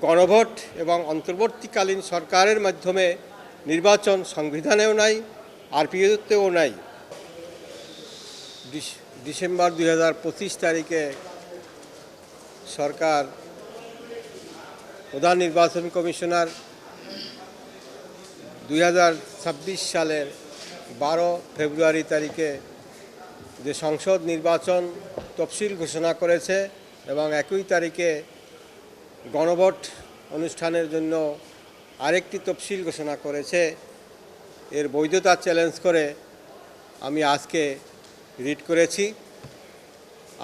গণভোট এবং অন্তর্বর্তীকালীন সরকারের মাধ্যমে নির্বাচন সংবিধানেও নাই, আরপিওতেও নাই। ডিসেম্বর 2025 তারিখে সরকার প্রধান নির্বাচন কমিশনার 2026 সালের 12 ফেব্রুয়ারি তারিখে যে সংসদ নির্বাচন তফসিল ঘোষণা করেছে এবং একই তারিখে গণভোট অনুষ্ঠানের জন্য আরেকটি তফসিল ঘোষণা করেছে, এর বৈধতা চ্যালেঞ্জ করে আমি আজকে রিট করেছি।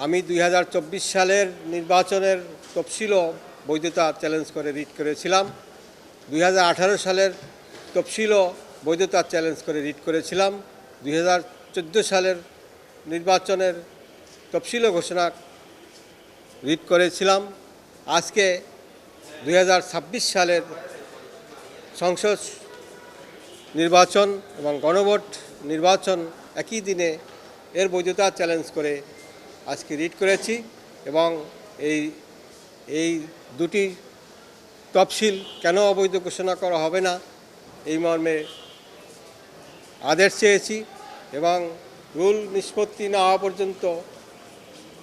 আমি 2024 সালের নির্বাচনের তফসিলও বৈধতা চ্যালেঞ্জ করে রিট করেছিলাম। 2018 সালের তফসিলও বৈধতা চ্যালেঞ্জ করে রিট করেছিলাম। 2014 সালের নির্বাচনের তফসিলও ঘোষণা রিট করেছিলাম। আজকে 2026 সালের সংসদ নির্বাচন এবং গণভোট নির্বাচন একই দিনে এর বৈধতা চ্যালেঞ্জ করে আজকে রিট করেছি এবং এই দুটি তফসিল কেন অবৈধ ঘোষণা করা হবে না এই মর্মে আদেশ চেয়েছি এবং রুল নিষ্পত্তি না হওয়া পর্যন্ত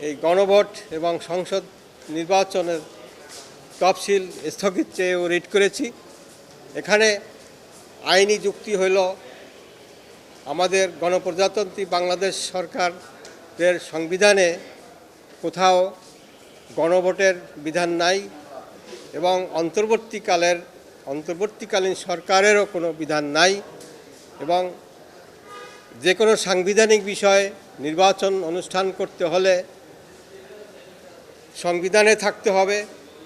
এই গণভোট এবং সংসদ নির্বাচনের তফসিল স্থগিত চেয়েও রিট করেছি। এখানে আইনি যুক্তি হইল আমাদের গণপ্রজাতন্ত্রী বাংলাদেশ সরকারের সংবিধানে কোথাও গণভোটের বিধান নাই এবং অন্তর্বর্তীকালীন সরকারেরও কোনো বিধান নাই এবং যে কোনো সাংবিধানিক বিষয়ে নির্বাচন অনুষ্ঠান করতে হলে সংবিধানে থাকতে হবে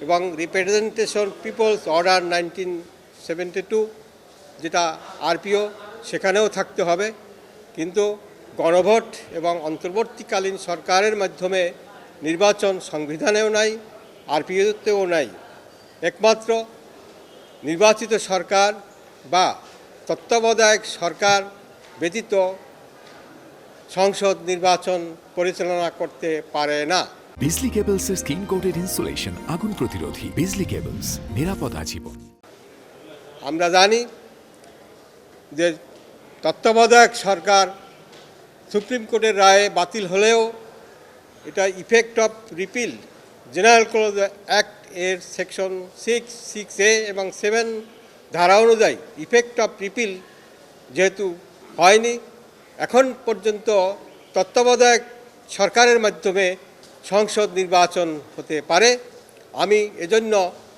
এবং রিপ্রেজেন্টেশন পিপলস অর্ডার 1972 যেটা আরপিও সেখানেও থাকতে হবে। কিন্তু গণভোট এবং অন্তর্বর্তীকালীন সরকারের মাধ্যমে নির্বাচন সংবিধানেও নাই, আরপিওতেও নাই। একমাত্র নির্বাচিত সরকার বা তত্ত্বাবধায়ক সরকার ব্যতীত সংসদ নির্বাচন পরিচালনা করতে পারে না। বিজলি কেবলসের স্কিন কোটেড ইনসুলেশন আগুন প্রতিরোধী। বিজলি কেবলস, নিরাপদ আজীবন। আমরা জানি যে তত্ত্বাবধায়ক সরকার সুপ্রিম কোর্টের রায়ে বাতিল হলেও এটা effect of repeal general clause act এর সেকশন 6(6)(a) এবং 7 ধারা অনুযায়ী ইফেক্ট অফ রিপিল যেহেতু হয়নি, এখন পর্যন্ত তত্ত্বাবধায়ক সরকারের মাধ্যমে সংসদ নির্বাচন হতে পারে। আমি এজন্য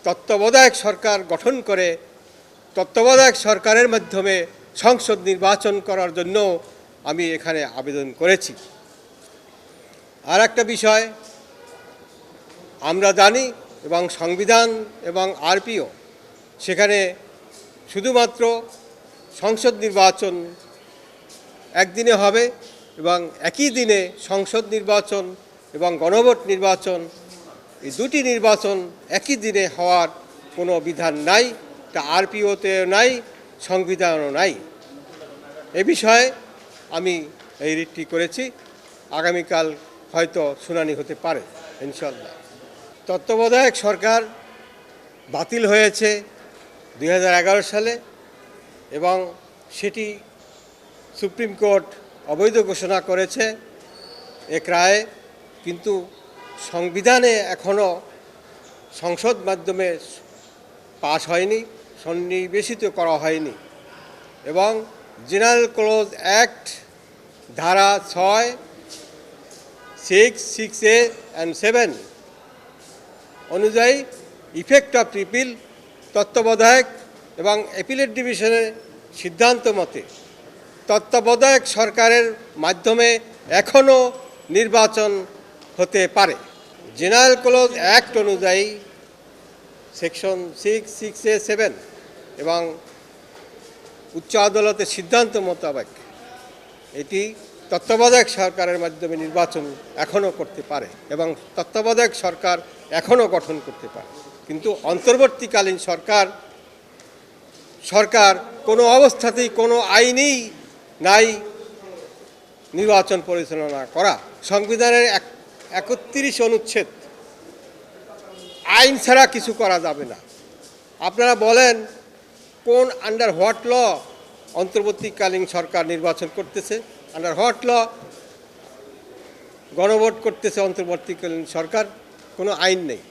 তত্ত্বাবধায়ক সরকার গঠন করে তত্ত্বাবধায়ক সরকারের মাধ্যমে সংসদ নির্বাচন করার জন্য আমি এখানে আবেদন করেছি। আর একটা বিষয় আমরা জানি এবং সংবিধান এবং আরপিও সেখানে শুধুমাত্র সংসদ নির্বাচন একদিনে হবে এবং একই দিনে সংসদ নির্বাচন এবং গণভোট নির্বাচন এই দুটি নির্বাচন একই দিনে হওয়ার কোনো বিধান নাই, তা আরপিওতেও নাই, সংবিধানও নাই। এ বিষয়ে আমি এই রিটটি করেছি। আগামীকাল হয়তো শুনানি হতে পারে ইনশাল্লাহ। তত্ত্বাবধায়ক সরকার বাতিল হয়েছে 2011 সালে এবং সেটি সুপ্রিম কোর্ট অবৈধ ঘোষণা করেছে এক রায়ে, কিন্তু সংবিধানে এখনও সংসদ মাধ্যমে পাশ হয়নি, সন্নিবেশিত করা হয়নি এবং জেনারেল ক্লজ অ্যাক্ট ধারা 6, 6(6)(a) and 7 অনুযায়ী ইফেক্ট অফ রিপিল তত্ত্বাবধায়ক এবং অ্যাপিলেট ডিভিশনের সিদ্ধান্ত মতে তত্ত্বাবধায়ক সরকারের মাধ্যমে এখনও নির্বাচন হতে পারে। জেনারেল ক্লজ অ্যাক্ট অনুযায়ী সেকশন 6(6)(a) 7 এবং উচ্চ আদালতের সিদ্ধান্ত মোতাবেক এটি তত্ত্বাবধায়ক সরকারের মাধ্যমে নির্বাচন এখনও করতে পারে এবং তত্ত্বাবধায়ক সরকার এখনও গঠন করতে পারে। কিন্তু অন্তর্বর্তীকালীন সরকার কোনো অবস্থাতেই কোনো আইনেই নাই নির্বাচন পরিচালনা করা। সংবিধানের 31 অনুচ্ছেদ আইন ছাড়া কিছু করা যাবে না। আপনারা বলেন কোন আন্ডার হোয়াট ল অন্তর্বর্তীকালীন সরকার নির্বাচন করতেছে, আন্ডার হোয়াট ল গণভোট করতেছে অন্তর্বর্তীকালীন সরকার? কোনো আইন নেই।